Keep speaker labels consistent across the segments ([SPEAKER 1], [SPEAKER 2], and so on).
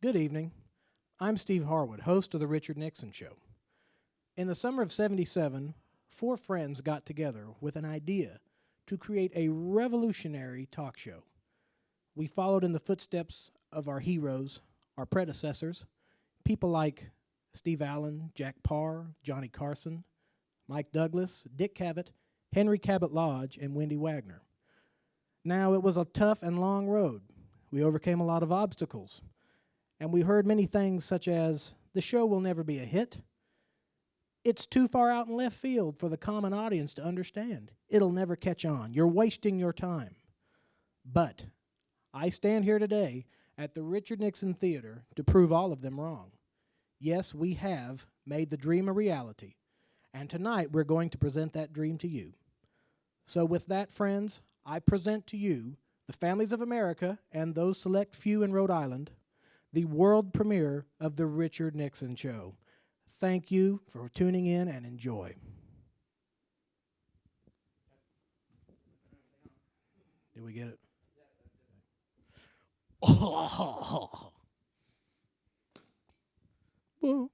[SPEAKER 1] Good evening. I'm Steve Harwood, host of The Richard Nixon Show. In the summer of '77, four friends got together with an idea to create a revolutionary talk show. We followed in the footsteps of our heroes, our predecessors, people like Steve Allen, Jack Parr, Johnny Carson, Mike Douglas, Dick Cavett, Henry Cabot Lodge, and Wendy Wagner. Now, it was a tough and long road. We overcame a lot of obstacles, and we heard many things such as, the show will never be a hit. It's too far out in left field for the common audience to understand. It'll never catch on. You're wasting your time. But I stand here today at the Richard Nixon Theater to prove all of them wrong. Yes, we have made the dream a reality, and tonight we're going to present that dream to you. So with that, friends, I present to you, the families of America and those select few in Rhode Island, the world premiere of The Richard Nixon Show. Thank you for tuning in and enjoy. Did we get it? Oh. Whoa.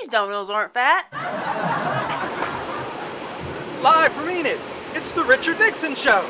[SPEAKER 2] These dominoes aren't fat.
[SPEAKER 3] Live from Enid, it's the Richard Nixon Show.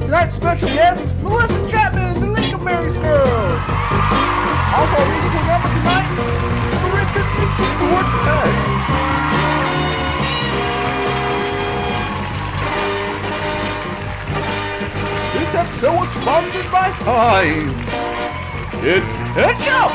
[SPEAKER 3] Tonight's special guest, Melissa Chapman, the Lincolnberry's Girls. Also, our musical number tonight, the Richard Nixon Quartet. This episode was sponsored by Heinz. It's ketchup!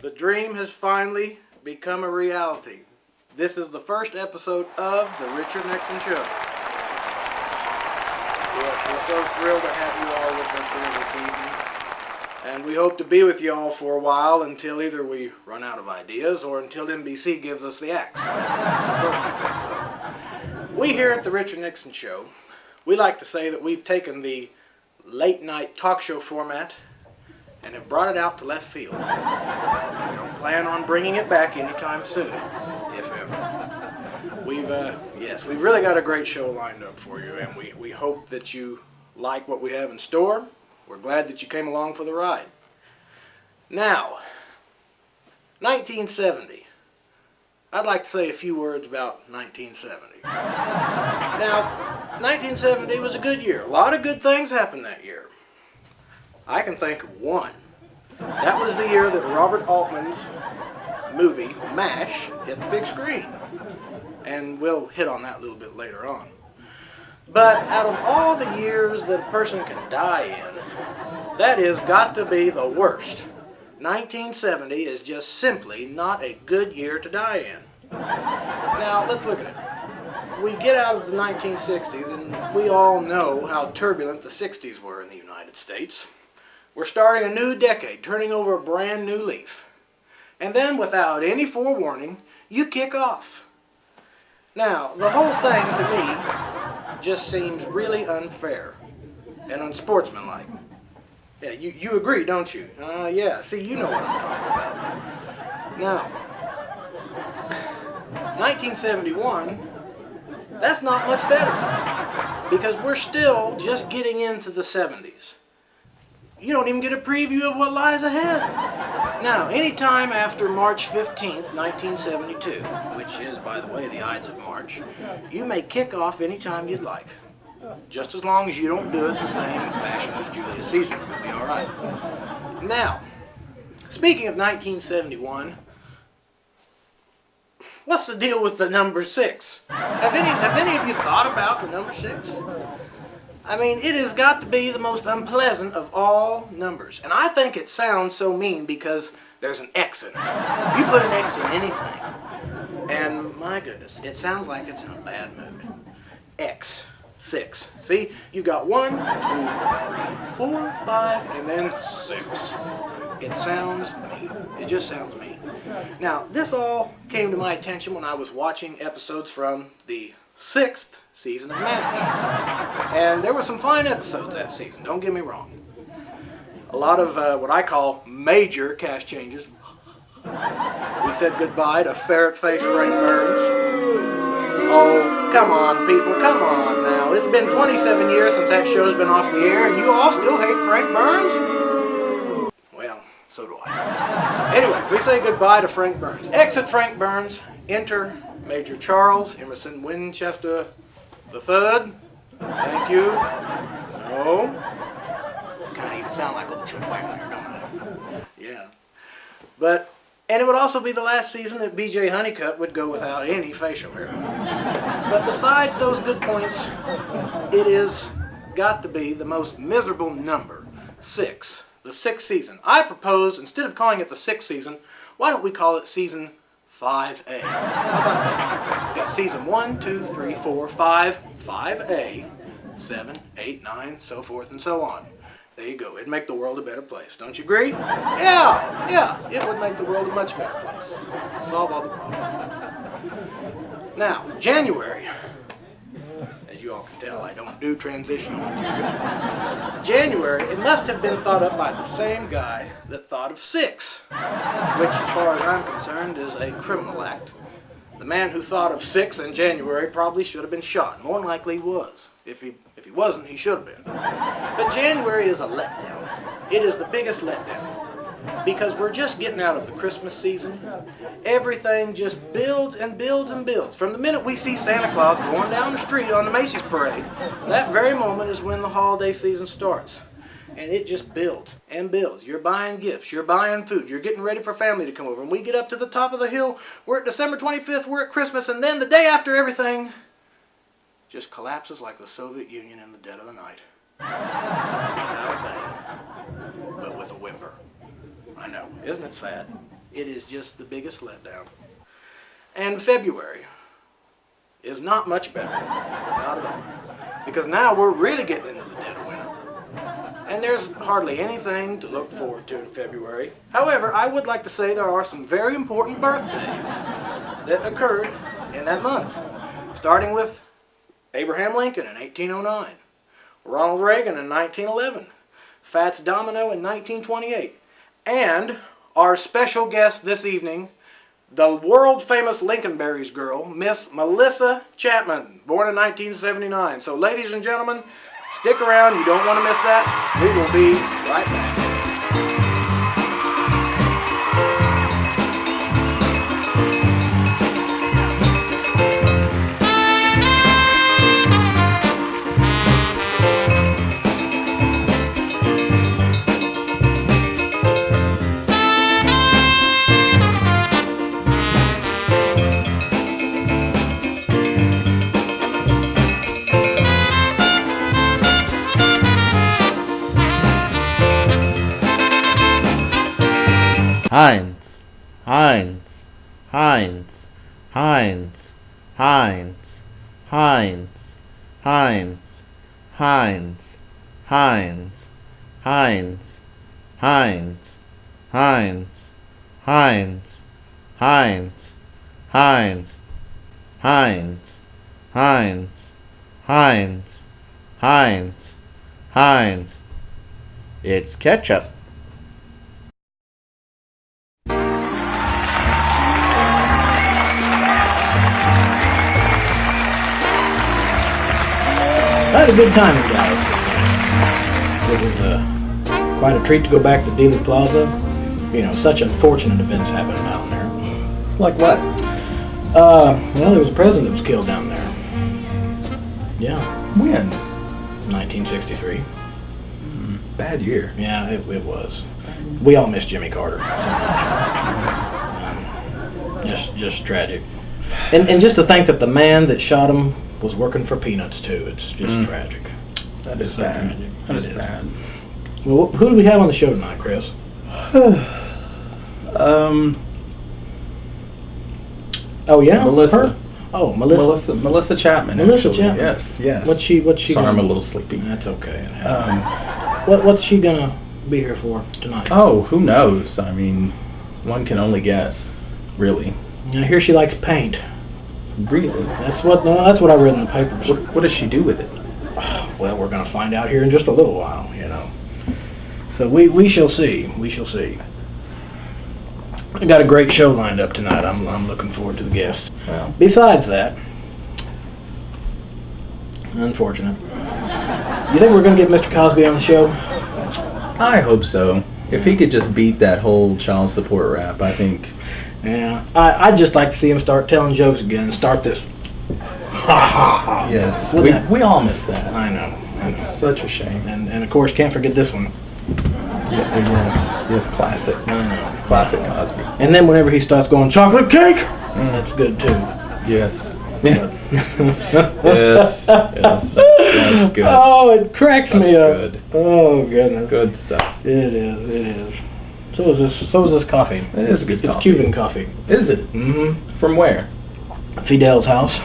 [SPEAKER 1] The dream has finally become a reality. This is the first episode of The Richard Nixon Show. Yes, we're so thrilled to have you all with us here this evening. And we hope to be with you all for a while until either we run out of ideas or until NBC gives us the axe. So, we here at The Richard Nixon Show, we like to say that we've taken the late night talk show format and have brought it out to left field. We don't plan on bringing it back anytime soon, if ever. We've really got a great show lined up for you, and we hope that you like what we have in store. We're glad that you came along for the ride. Now, 1970. I'd like to say a few words about 1970. Now, 1970 was a good year. A lot of good things happened that year. I can think of one. That was the year that Robert Altman's movie, MASH, hit the big screen. And we'll hit on that a little bit later on. But out of all the years that a person can die in, that has got to be the worst. 1970 is just simply not a good year to die in. Now, let's look at it. We get out of the 1960s, and we all know how turbulent the 60s were in the United States. We're starting a new decade, turning over a brand new leaf. And then, without any forewarning, you kick off. Now, the whole thing, to me, just seems really unfair and unsportsmanlike. Yeah, you agree, don't you? Yeah, see, you know what I'm talking about. Now, 1971, that's not much better, because we're still just getting into the 70s. you don't even get a preview of what lies ahead. Now, anytime after March 15th, 1972, which is, by the way, the Ides of March, you may kick off anytime you'd like. Just as long as you don't do it in the same fashion as Julius Caesar, you'll be all right. Now, speaking of 1971, what's the deal with the number 6? Have any of you thought about the number 6? I mean, it has got to be the most unpleasant of all numbers. And I think it sounds so mean because there's an X in it. You put an X in anything, and my goodness, it sounds like it's in a bad mood. X. 6. See, you got 1, 2, 3, 4, 5, and then 6. It sounds mean. It just sounds mean. Now, this all came to my attention when I was watching episodes from the 6th season of MASH. And there were some fine episodes that season, don't get me wrong. A lot of what I call major cast changes. We said goodbye to ferret-faced Frank Burns. Oh, come on, people, come on now. It's been 27 years since that show's been off the air, and you all still hate Frank Burns? Well, so do I. Anyways, we say goodbye to Frank Burns. Exit Frank Burns, enter Major Charles Emerson Winchester III. Thank you. No. Kind of even sound like old Chuck Wagner, don't I? Yeah. And it would also be the last season that B.J. Honeycutt would go without any facial hair. But besides those good points, it is got to be the most miserable number, 6, the 6th season. I propose, instead of calling it the 6th season, why don't we call it season 5A? How about that? We got season 1, 2, 3, 4, 5, 5A, 7, 8, 9, so forth and so on. There you go. It'd make the world a better place. Don't you agree? Yeah, it would make the world a much better place. Solve all the problems. Now, January. As you all can tell, I don't do transitional material. January, it must have been thought up by the same guy that thought of 6, which, as far as I'm concerned, is a criminal act. The man who thought of 6 in January probably should have been shot. More than likely he was. If he wasn't, he should have been. But January is a letdown. It is the biggest letdown. Because we're just getting out of the Christmas season. Everything just builds and builds and builds. From the minute we see Santa Claus going down the street on the Macy's parade, that very moment is when the holiday season starts. And it just builds and builds. You're buying gifts, you're buying food, you're getting ready for family to come over. And we get up to the top of the hill, we're at December 25th, we're at Christmas, and then the day after everything just collapses like the Soviet Union in the dead of the night. Without a bang, but with a whimper. I know, isn't it sad? It is just the biggest letdown. And February is not much better, not at all. Because now we're really getting into the dead of winter. And there's hardly anything to look forward to in February. However, I would like to say there are some very important birthdays that occurred in that month. Starting with Abraham Lincoln in 1809, Ronald Reagan in 1911, Fats Domino in 1928, and our special guest this evening, the world-famous Lincolnberries girl, Miss Melissa Chapman, born in 1979. So ladies and gentlemen, stick around, you don't want to miss that. We will be right back.
[SPEAKER 4] Heinz, Heinz, Heinz, Heinz, Heinz, Heinz, Heinz, Heinz, Heinz, Heinz, Heinz, Heinz, Heinz, Heinz, Heinz, Heinz, Heinz, Heinz, Heinz, Heinz. It's ketchup.
[SPEAKER 1] I had a good time in Dallas this summer. It was Quite a treat to go back to Dealey Plaza. You know, such unfortunate events happened down there.
[SPEAKER 5] Like what?
[SPEAKER 1] Well, there was a president that was killed down there. Yeah,
[SPEAKER 5] When?
[SPEAKER 1] 1963.
[SPEAKER 5] Bad year.
[SPEAKER 1] Yeah, it was. We all miss Jimmy Carter so much. Just tragic. And just to think that the man that shot him was working for peanuts too. It's just tragic.
[SPEAKER 5] That is
[SPEAKER 1] So
[SPEAKER 5] bad.
[SPEAKER 1] tragic.
[SPEAKER 5] That
[SPEAKER 1] It
[SPEAKER 5] is
[SPEAKER 1] is.
[SPEAKER 5] bad.
[SPEAKER 1] Well, who do we have on the show tonight, Chris? Oh yeah,
[SPEAKER 5] Melissa.
[SPEAKER 1] Her? Oh, Melissa.
[SPEAKER 5] Melissa Chapman.
[SPEAKER 1] Melissa
[SPEAKER 5] actually.
[SPEAKER 1] Chapman.
[SPEAKER 5] Yes.
[SPEAKER 1] What's she?
[SPEAKER 5] Sorry,
[SPEAKER 1] gonna,
[SPEAKER 5] I'm a little sleepy.
[SPEAKER 1] That's okay.
[SPEAKER 5] Um,
[SPEAKER 1] What's she gonna be here for tonight?
[SPEAKER 5] oh, who knows? I mean, one can only guess. Really.
[SPEAKER 1] I hear she likes paint.
[SPEAKER 5] Really?
[SPEAKER 1] That's what I read in the papers.
[SPEAKER 5] What does she do with it?
[SPEAKER 1] Well, we're gonna find out here in just a little while. You know. So we shall see. We shall see. I got a great show lined up tonight. I'm looking forward to the guests.
[SPEAKER 5] Well,
[SPEAKER 1] Besides that, unfortunate. You think we're going to get Mr. Cosby on the show?
[SPEAKER 5] I hope so. If he could just beat that whole child support rap, I think.
[SPEAKER 1] Yeah. I'd just like to see him start telling jokes again and start this. Ha ha ha.
[SPEAKER 5] Yes,
[SPEAKER 1] Wouldn't that-
[SPEAKER 5] we all miss that.
[SPEAKER 1] I know.
[SPEAKER 5] It's such a shame.
[SPEAKER 1] And of course, can't forget this one.
[SPEAKER 5] Yes, classic.
[SPEAKER 1] I know.
[SPEAKER 5] Classic Cosby.
[SPEAKER 1] And then whenever he starts going chocolate cake, that's good too.
[SPEAKER 5] Yes.
[SPEAKER 1] Yeah.
[SPEAKER 5] Yes. That's good.
[SPEAKER 1] Oh, it cracks me
[SPEAKER 5] That's
[SPEAKER 1] up.
[SPEAKER 5] good.
[SPEAKER 1] Oh goodness.
[SPEAKER 5] Good stuff.
[SPEAKER 1] It is. So is this coffee.
[SPEAKER 5] It is good
[SPEAKER 1] It's
[SPEAKER 5] coffee.
[SPEAKER 1] Cuban coffee.
[SPEAKER 5] Is it?
[SPEAKER 1] Mm-hmm.
[SPEAKER 5] From where?
[SPEAKER 1] Fidel's house.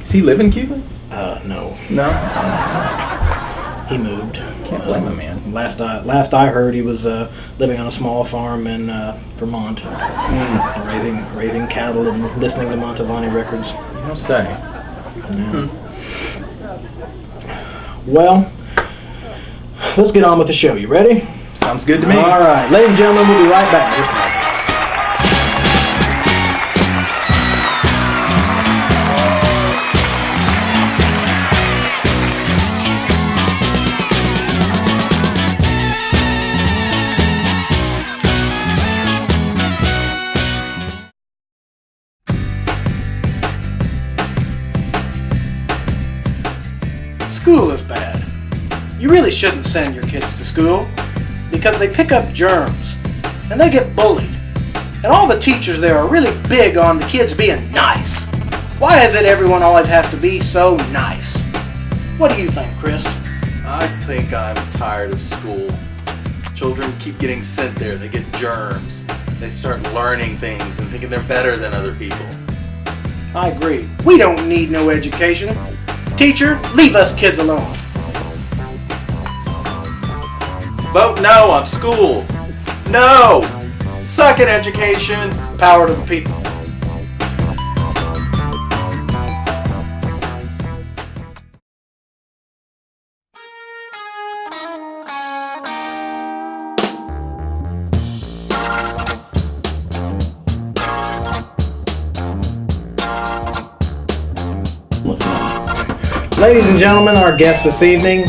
[SPEAKER 5] Does he live in Cuba?
[SPEAKER 1] No.
[SPEAKER 5] No.
[SPEAKER 1] He moved.
[SPEAKER 5] Can't blame him, man.
[SPEAKER 1] Last I heard, he was living on a small farm in Vermont, raising cattle and listening to Mantovani records.
[SPEAKER 5] You don't say.
[SPEAKER 1] Yeah. Well, let's get on with the show. You ready?
[SPEAKER 5] Sounds good to me.
[SPEAKER 1] All right, ladies and gentlemen, we'll be right back. School is bad. You really shouldn't send your kids to school because they pick up germs and they get bullied. And all the teachers there are really big on the kids being nice. Why is it everyone always has to be so nice? What do you think, Chris?
[SPEAKER 6] I think I'm tired of school. Children keep getting sent there. They get germs. They start learning things and thinking they're better than other people.
[SPEAKER 1] I agree. We don't need no education. Teacher, leave us kids alone.
[SPEAKER 6] Vote no on school. No! Suck at education.
[SPEAKER 1] Power to the people. Ladies and gentlemen, our guest this evening,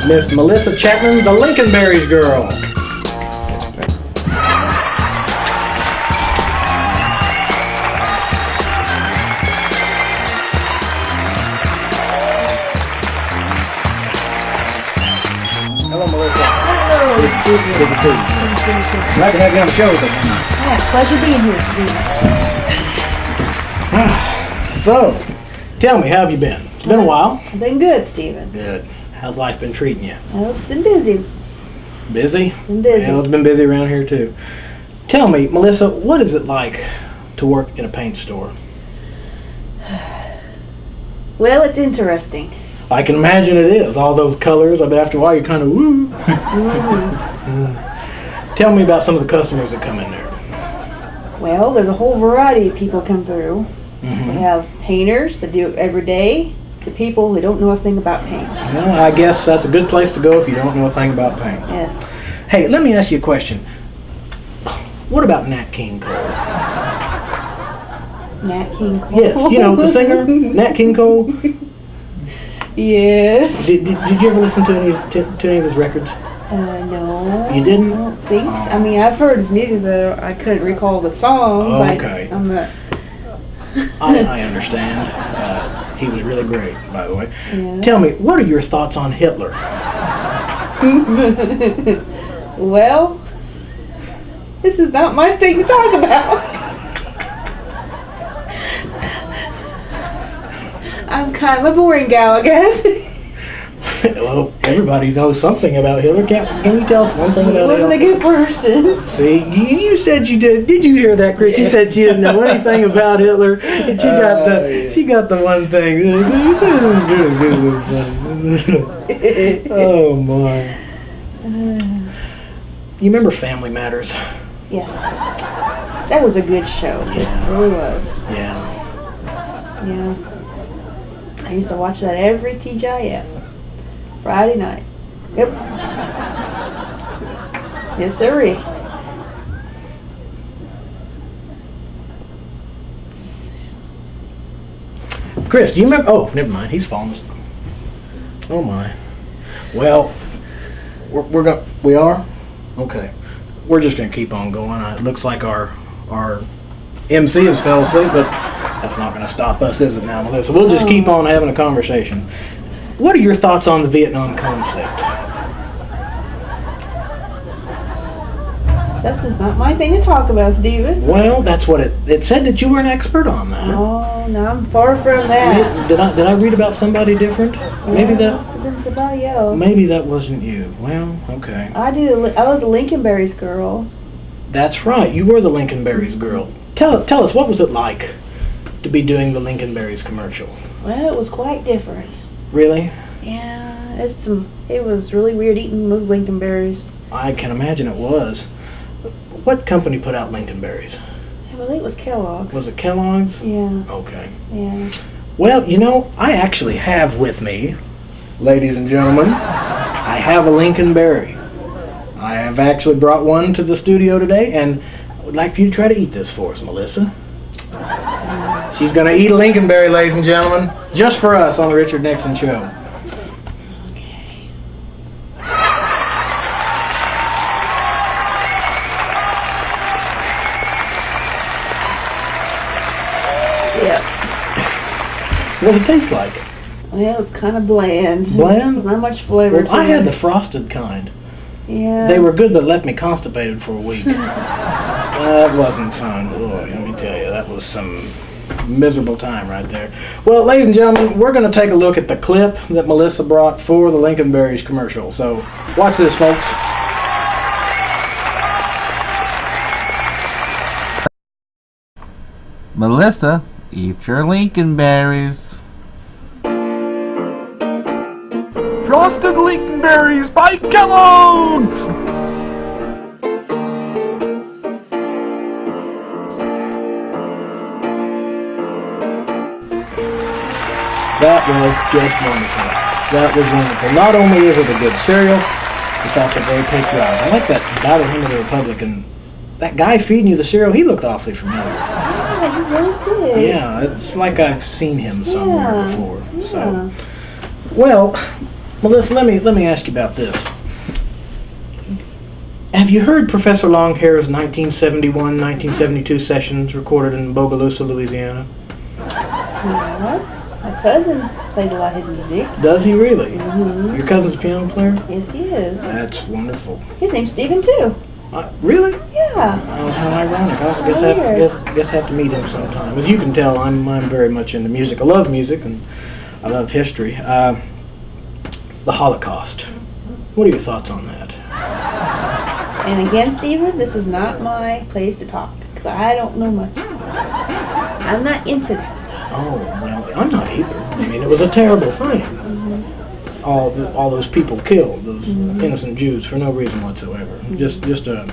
[SPEAKER 1] Miss Melissa Chapman, the Lincolnberries girl. Hello, Melissa.
[SPEAKER 7] Hello.
[SPEAKER 1] Good to see you. Glad to have you on the show with us tonight.
[SPEAKER 7] Yeah, pleasure being here, Steve.
[SPEAKER 1] So, tell me, how have you been? It's been a while.
[SPEAKER 7] I've been good, Steven.
[SPEAKER 1] Good. How's life been treating you?
[SPEAKER 7] Well, it's been busy.
[SPEAKER 1] Busy?
[SPEAKER 7] Been busy.
[SPEAKER 1] Yeah, it's been busy around here too. Tell me, Melissa, what is it like to work in a paint store?
[SPEAKER 7] Well, it's interesting.
[SPEAKER 1] I can imagine it is. All those colors. I mean, after a while, you're kind of woo. Tell me about some of the customers that come in there.
[SPEAKER 7] Well, there's a whole variety of people come through.
[SPEAKER 1] Mm-hmm.
[SPEAKER 7] We have painters that do it every day to people who don't know a thing about paint.
[SPEAKER 1] Well, I guess that's a good place to go if you don't know a thing about paint.
[SPEAKER 7] Yes.
[SPEAKER 1] Hey, let me ask you a question. What about Nat King Cole?
[SPEAKER 7] Nat King Cole.
[SPEAKER 1] Yes, you know, the singer, Nat King Cole.
[SPEAKER 7] Yes.
[SPEAKER 1] Did you ever listen to any of his records?
[SPEAKER 7] No.
[SPEAKER 1] You didn't?
[SPEAKER 7] I don't think so. I mean, I've heard his music, but I couldn't recall the song.
[SPEAKER 1] Okay.
[SPEAKER 7] But I'm not.
[SPEAKER 1] I understand. He was really great, by the way.
[SPEAKER 7] Yeah.
[SPEAKER 1] Tell me, what are your thoughts on Hitler?
[SPEAKER 7] Well, this is not my thing to talk about. I'm kind of a boring gal, I guess.
[SPEAKER 1] Well, everybody knows something about Hitler. Can you tell us one thing
[SPEAKER 7] He
[SPEAKER 1] about
[SPEAKER 7] wasn't a
[SPEAKER 1] Hitler?
[SPEAKER 7] good person.
[SPEAKER 1] See, you said you did. Did you hear that, Chris? You said she didn't know anything about Hitler, and she got the one thing. Oh my! You remember Family Matters?
[SPEAKER 7] Yes. That was a good show.
[SPEAKER 1] Yeah.
[SPEAKER 7] It really was.
[SPEAKER 1] Yeah.
[SPEAKER 7] Yeah. I used to watch that every TGIF. Friday night. Yep. Yes, sirree.
[SPEAKER 1] Chris, do you remember? Oh, never mind. He's fallen asleep. Oh my. Well, we are? Okay. We're just gonna keep on going. It looks like our MC has fell asleep, but that's not gonna stop us, is it now, Melissa? We'll just keep on having a conversation. What are your thoughts on the Vietnam conflict?
[SPEAKER 7] This is not my thing to talk about, Stephen.
[SPEAKER 1] Well, that's what it said that you were an expert on that.
[SPEAKER 7] Oh, no, I'm far from that.
[SPEAKER 1] Did I read about somebody different? Maybe
[SPEAKER 7] It
[SPEAKER 1] that
[SPEAKER 7] must have been somebody else.
[SPEAKER 1] maybe that wasn't you. Well, okay.
[SPEAKER 7] I was a Lincolnberries girl.
[SPEAKER 1] That's right. You were the Lincolnberries girl. Tell us, what was it like to be doing the Lincolnberries commercial?
[SPEAKER 7] Well, it was quite different.
[SPEAKER 1] Really?
[SPEAKER 7] Yeah, it was really weird eating those Lincolnberries.
[SPEAKER 1] I can imagine it was. What company put out Lincolnberries?
[SPEAKER 7] I believe it was Kellogg's.
[SPEAKER 1] Was it Kellogg's?
[SPEAKER 7] Yeah,
[SPEAKER 1] Okay.
[SPEAKER 7] yeah.
[SPEAKER 1] Well, I actually have with me, ladies and gentlemen, I have a Lincolnberry. I have actually brought one to the studio today, and I would like for you to try to eat this for us, Melissa. She's going to eat a Lincolnberry, ladies and gentlemen, just for us on the Richard Nixon Show. What does it taste like?
[SPEAKER 7] Well, it was kind of bland.
[SPEAKER 1] Bland?
[SPEAKER 7] There's not much flavor
[SPEAKER 1] Well,
[SPEAKER 7] to
[SPEAKER 1] I
[SPEAKER 7] it.
[SPEAKER 1] had the frosted kind.
[SPEAKER 7] Yeah.
[SPEAKER 1] They were good, but left me constipated for a week. That wasn't fun. Boy, let me tell you, that was some miserable time right there. Well, ladies and gentlemen, we're going to take a look at the clip that Melissa brought for the Lincolnberries commercial. So, watch this, folks.
[SPEAKER 4] Melissa, eat your Lincolnberries.
[SPEAKER 3] Frosted Lincolnberries by Kellogg's!
[SPEAKER 1] That was just wonderful. That was wonderful. Not only is it a good cereal, it's also very patriotic. I like that Battle Hymn of the Republic, and that guy feeding you the cereal, he looked awfully familiar.
[SPEAKER 7] Yeah, you really did.
[SPEAKER 1] Yeah, it's like I've seen him somewhere
[SPEAKER 7] Yeah,
[SPEAKER 1] before.
[SPEAKER 7] yeah.
[SPEAKER 1] So, well, Melissa, let me ask you about this. Have you heard Professor Longhair's 1971-1972 sessions recorded in Bogalusa, Louisiana?
[SPEAKER 7] Yeah. My cousin plays a lot of his music.
[SPEAKER 1] Does he really?
[SPEAKER 7] Mm-hmm.
[SPEAKER 1] Your cousin's a piano player?
[SPEAKER 7] Yes, he is.
[SPEAKER 1] That's wonderful.
[SPEAKER 7] His name's Stephen, too.
[SPEAKER 1] Really?
[SPEAKER 7] Yeah.
[SPEAKER 1] Oh, how ironic. I guess I have to meet him sometime. As you can tell, I'm very much into music. I love music, and I love history. The Holocaust. What are your thoughts on that?
[SPEAKER 7] And again, Stephen, this is not my place to talk, because I don't know much. I'm not into that stuff.
[SPEAKER 1] Oh, well, I'm not either. I mean, it was a terrible thing.
[SPEAKER 7] Mm-hmm.
[SPEAKER 1] All those people killed, those innocent Jews, for no reason whatsoever.
[SPEAKER 7] Mm-hmm.
[SPEAKER 1] Just a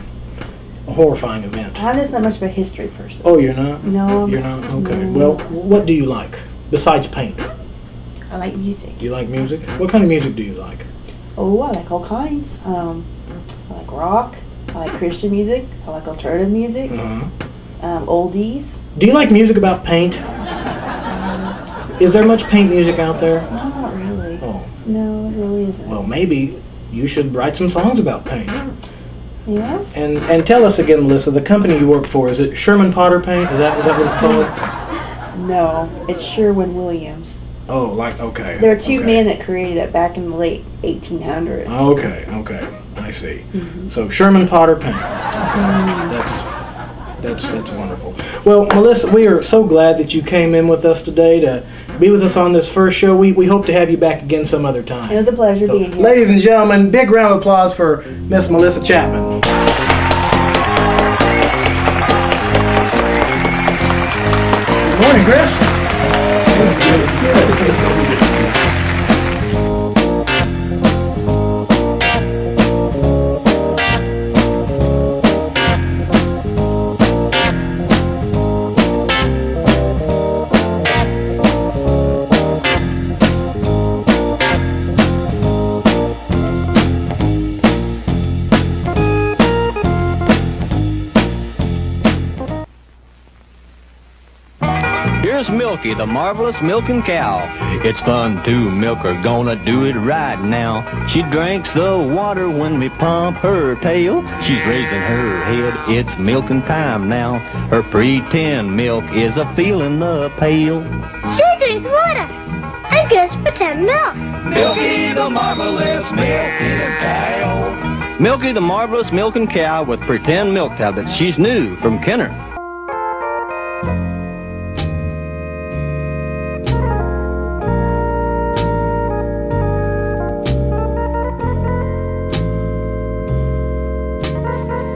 [SPEAKER 1] horrifying event.
[SPEAKER 7] I'm just not much of a history person.
[SPEAKER 1] Oh, you're not?
[SPEAKER 7] No.
[SPEAKER 1] You're not? Okay.
[SPEAKER 7] No.
[SPEAKER 1] Well, what do you like, besides paint?
[SPEAKER 7] I like music.
[SPEAKER 1] Do you like music? What kind of music do you like?
[SPEAKER 7] Oh, I like all kinds. I like rock. I like Christian music. I like alternative music.
[SPEAKER 1] Uh-huh.
[SPEAKER 7] Oldies.
[SPEAKER 1] Do you like music about paint? Is there much paint music out there?
[SPEAKER 7] No, not really. really.
[SPEAKER 1] Oh,
[SPEAKER 7] No, it really isn't.
[SPEAKER 1] well, maybe you should write some songs about paint.
[SPEAKER 7] Yeah?
[SPEAKER 1] And tell us again, Melissa, the company you work for, is it Sherman Potter Paint? Is that what it's called?
[SPEAKER 7] No, it's Sherwin-Williams.
[SPEAKER 1] Oh, like, okay.
[SPEAKER 7] There are two
[SPEAKER 1] okay.
[SPEAKER 7] men that created it back in the late 1800s.
[SPEAKER 1] Okay, I see. So Sherman Potter Paint. Okay, that's wonderful. Well, Melissa, we are so glad that you came in with us today to be with us on this first show. We hope to have you back again some other time.
[SPEAKER 7] It was a pleasure being here.
[SPEAKER 1] Ladies and gentlemen, big round of applause for Miss Melissa Chapman. Good morning, Chris.
[SPEAKER 8] Here's Milky, the marvelous milking cow. It's fun to milk her, gonna do it right now. She drinks the water when we pump her tail. She's raising her head, it's milking time now. Her pretend milk is a feeling the pail.
[SPEAKER 9] She drinks water and gets pretend milk.
[SPEAKER 8] Milky, the marvelous milking cow. Milky, the marvelous milking cow with pretend milk tablets. She's new from Kenner.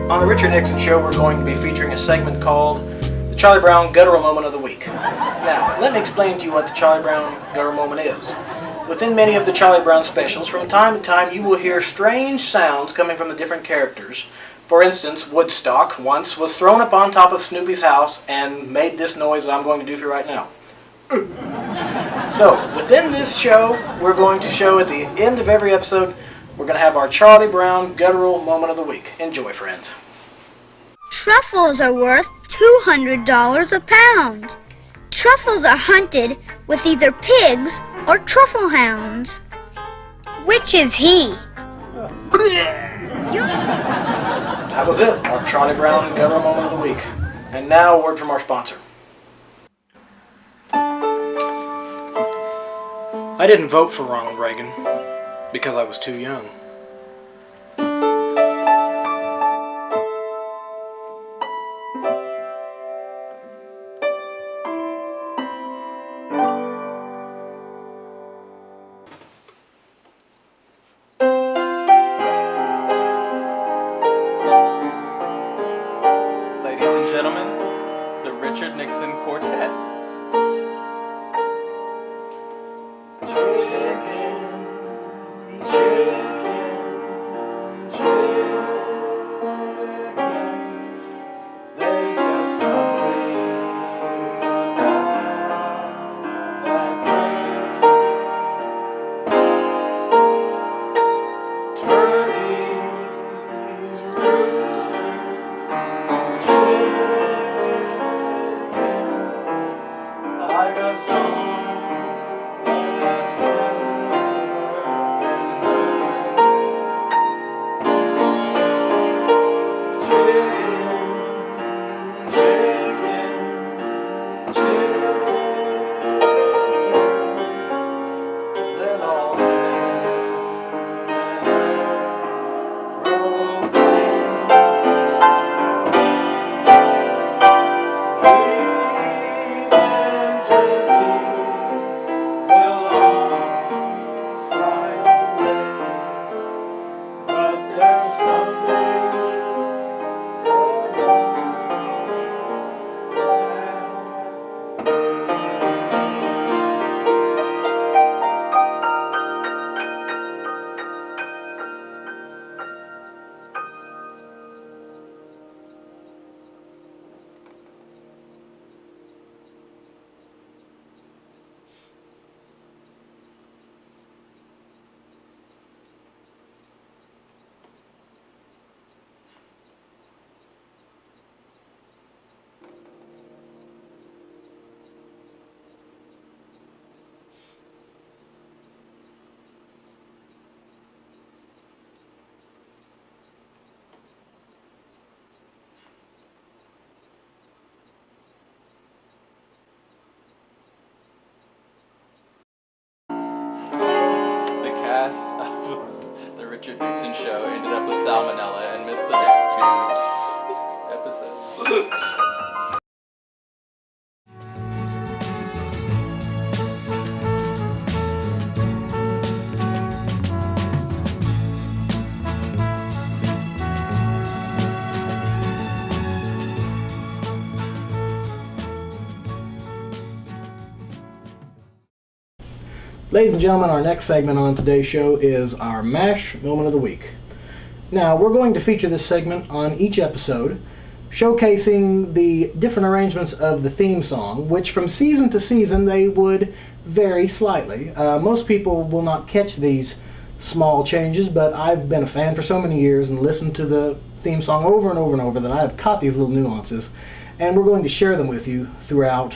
[SPEAKER 1] On the Richard Nixon Show, we're going to be featuring a segment called the Charlie Brown Guttural Moment of the Week. Now, let me explain to you what the Charlie Brown Guttural Moment is. Within many of the Charlie Brown specials, from time to time, you will hear strange sounds coming from the different characters. For instance, Woodstock once was thrown up on top of Snoopy's house and made this noise that I'm going to do for you right now. So, within this show, we're going to show at the end of every episode, we're going to have our Charlie Brown Guttural Moment of the Week. Enjoy, friends.
[SPEAKER 9] Truffles are worth $200 a pound. Truffles are hunted with either pigs or truffle hounds. Which is he?
[SPEAKER 1] That was it, our Charlie Brown Guttural Moment of the Week. And now, a word from our sponsor. I didn't vote for Ronald Reagan because I was too young.
[SPEAKER 6] Ladies and gentlemen, the Richard Nixon Quartet.
[SPEAKER 1] Chicken, chicken.
[SPEAKER 6] cast of the Richard Nixon show ended up with salmonella and missed the next 2 episodes.
[SPEAKER 1] Ladies and gentlemen, our next segment on today's show is our MASH Moment of the Week. Now, we're going to feature this segment on each episode, showcasing the different arrangements of the theme song, which from season to season they would vary slightly. Most people will not catch these small changes, but I've been a fan for so many years and listened to the theme song over and over and over that I have caught these little nuances, and we're going to share them with you throughout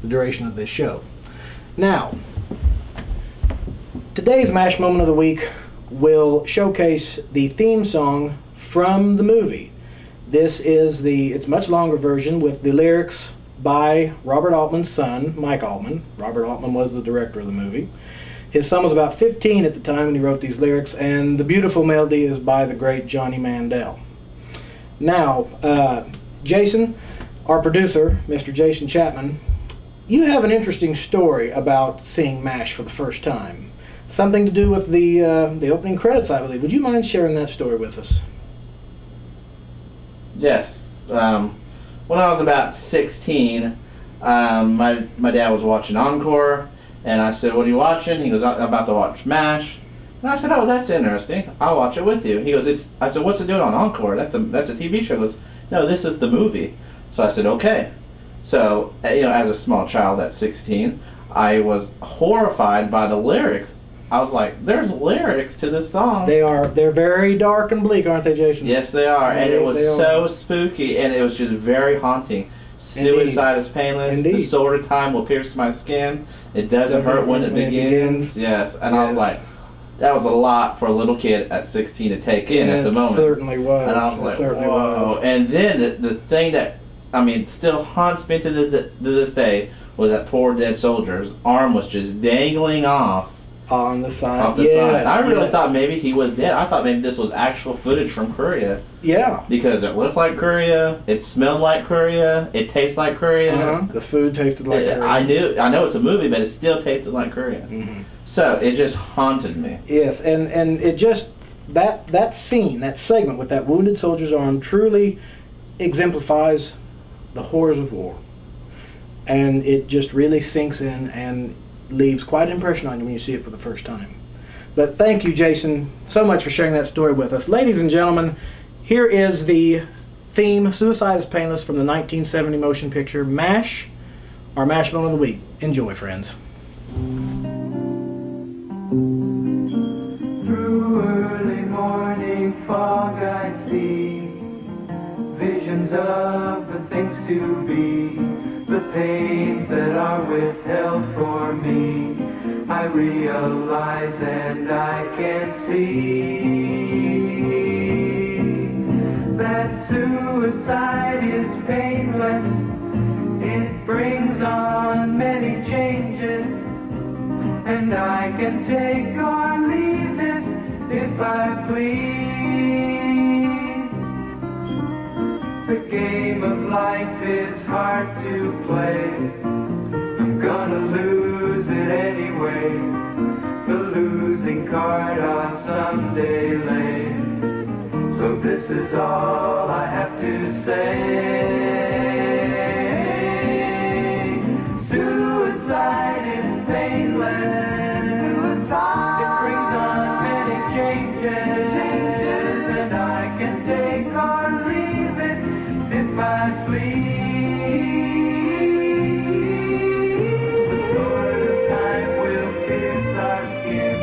[SPEAKER 1] the duration of this show. Now, today's MASH Moment of the Week will showcase the theme song from the movie. This is it's much longer version with the lyrics by Robert Altman's son, Mike Altman. Robert Altman was the director of the movie. His son was about 15 at the time when he wrote these lyrics, and the beautiful melody is by the great Johnny Mandel. Now, Jason, our producer, Mr. Jason Chapman, you have an interesting story about seeing MASH for the first time. Something to do with the opening credits, I believe. Would you mind sharing that story with us?
[SPEAKER 4] Yes. When I was about 16, my dad was watching Encore, and I said, "What are you watching?" He goes, "I'm about to watch MASH." And I said, "Oh, that's interesting. I'll watch it with you." He goes, I said, "What's it doing on Encore? That's a TV show." He goes, "No, this is the movie." So I said, "Okay." So, as a small child at 16, I was horrified by the lyrics. I was like, there's lyrics to this song.
[SPEAKER 1] They're very dark and bleak, aren't they, Jason?
[SPEAKER 4] Yes, they are. And it was so spooky, and it was just very haunting. Suicide is painless.
[SPEAKER 1] Indeed.
[SPEAKER 4] The sword of time will pierce my skin. It doesn't hurt when it begins. Yes. And I was like, that was a lot for a little kid at 16 to take in at the moment.
[SPEAKER 1] It certainly was.
[SPEAKER 4] And I was like, whoa. And then the thing that, still haunts me to this day was that poor dead soldier's arm was just dangling off.
[SPEAKER 1] On the side.
[SPEAKER 4] Off the side. I really thought maybe he was dead. I thought maybe this was actual footage from Korea.
[SPEAKER 1] Yeah.
[SPEAKER 4] Because it looked like Korea, it smelled like Korea, it tastes like Korea.
[SPEAKER 1] The food tasted like Korea.
[SPEAKER 4] I know it's a movie, but it still tasted like Korea. Mm-hmm. So it just haunted me.
[SPEAKER 1] Yes, and it just that scene, that segment with that wounded soldier's arm truly exemplifies the horrors of war. And it just really sinks in and leaves quite an impression on you when you see it for the first time. But thank you, Jason, so much for sharing that story with us. Ladies and gentlemen, here is the theme, Suicide is Painless, from the 1970 motion picture MASH, our MASH Moment of the Week. Enjoy, friends.
[SPEAKER 10] Through early morning fog I see visions of the things to be, the pains that are withheld for me. I realize and I can see that suicide is painless. It brings on many changes, and I can take or leave it if I please. The game of life is hard to play. I'm gonna lose it anyway. The losing card I'll someday lay. So this is all I have to say. Suicide is painless. It brings on many changes, and I can take or leave it if I please. The sword of time will pierce our skin.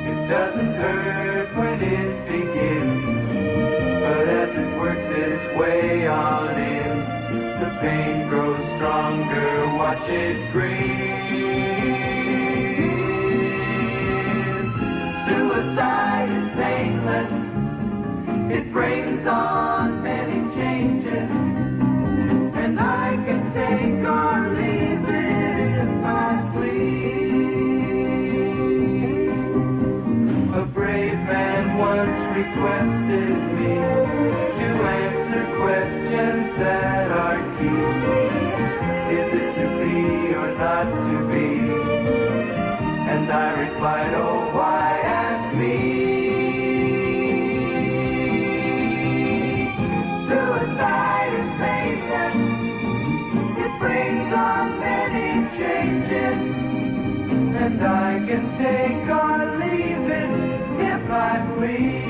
[SPEAKER 10] It doesn't hurt when it begins, but as it works its way on in, the pain grows stronger. Watch it breathe. Suicide is painless. It brings on many changes, and I can take or leave it if I please. requested me to answer questions that are key. Is it to be or not to be? And I replied, oh, why ask me? Suicide is painless. It brings on many changes. And I can take or leave it if I please.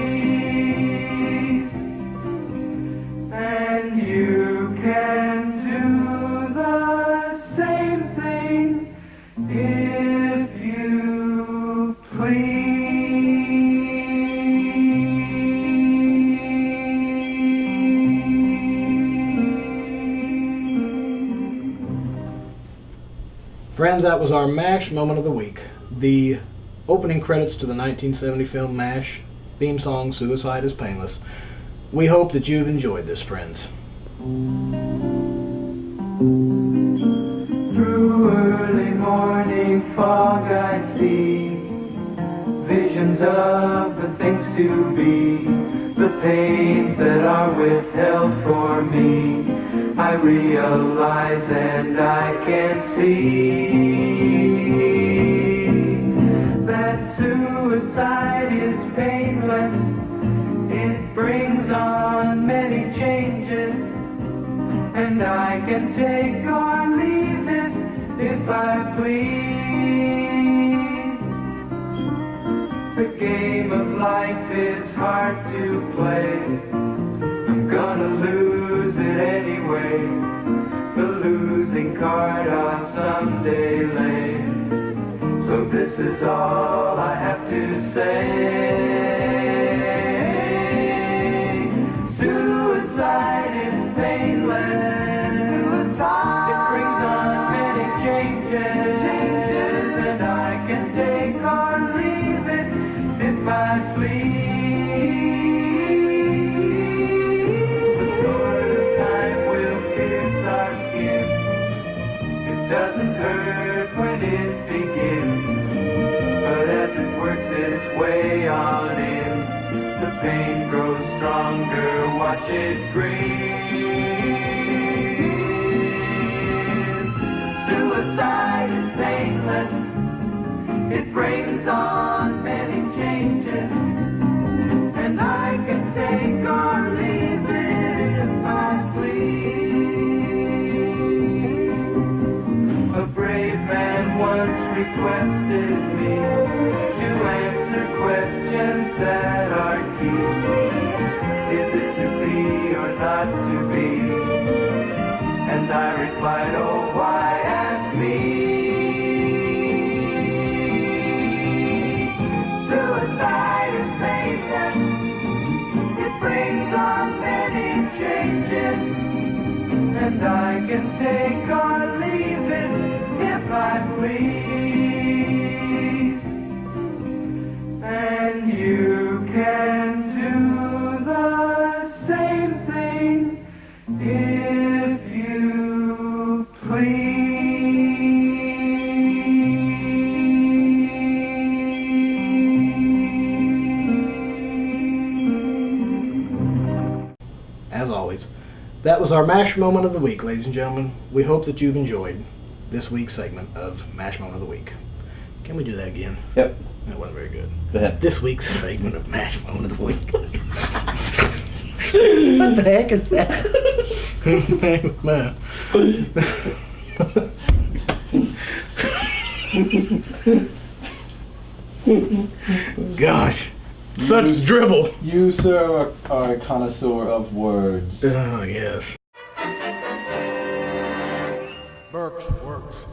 [SPEAKER 10] And you can do the same thing if you please.
[SPEAKER 1] Friends, that was our MASH moment of the week. The opening credits to the 1970 film MASH, theme song Suicide is Painless. We hope that you've enjoyed this, friends.
[SPEAKER 10] Through early morning fog I see visions of the things to be, the pains that are withheld for me. I realize and I can see that suicide is painless. It brings on many changes, and I can take or leave it if I please. The game of life is hard to play. I'm gonna lose it anyway. The losing card I'll someday lay. So this is all I have to say. Suicide is painless. It brings on many changes, and I can take or leave it if I please. The sword of time will pierce our skin. It doesn't hurt when it begins, but as it works its way on in, the pain grows stronger, watch it grin. Suicide is painless. It brings on many changes, and I can take or leave it if I please. A brave man once requested me to answer questions that are key. Is it to be or not to be? And I replied, oh, why ask me? Suicide is painless. It brings on many changes, and I can take or leave it if I please. And you can do the same thing if you please.
[SPEAKER 1] As always, that was our MASH moment of the week, ladies and gentlemen. We hope that you've enjoyed this week's segment of MASH moment of the week. Can we do that again?
[SPEAKER 4] Yep.
[SPEAKER 1] That wasn't very good.
[SPEAKER 4] Go ahead.
[SPEAKER 1] This week's segment of MASH moment of the week. What the heck is that? Gosh, such dribble.
[SPEAKER 5] You, sir, are a connoisseur of words.
[SPEAKER 1] Oh, yes.
[SPEAKER 3] Burks works.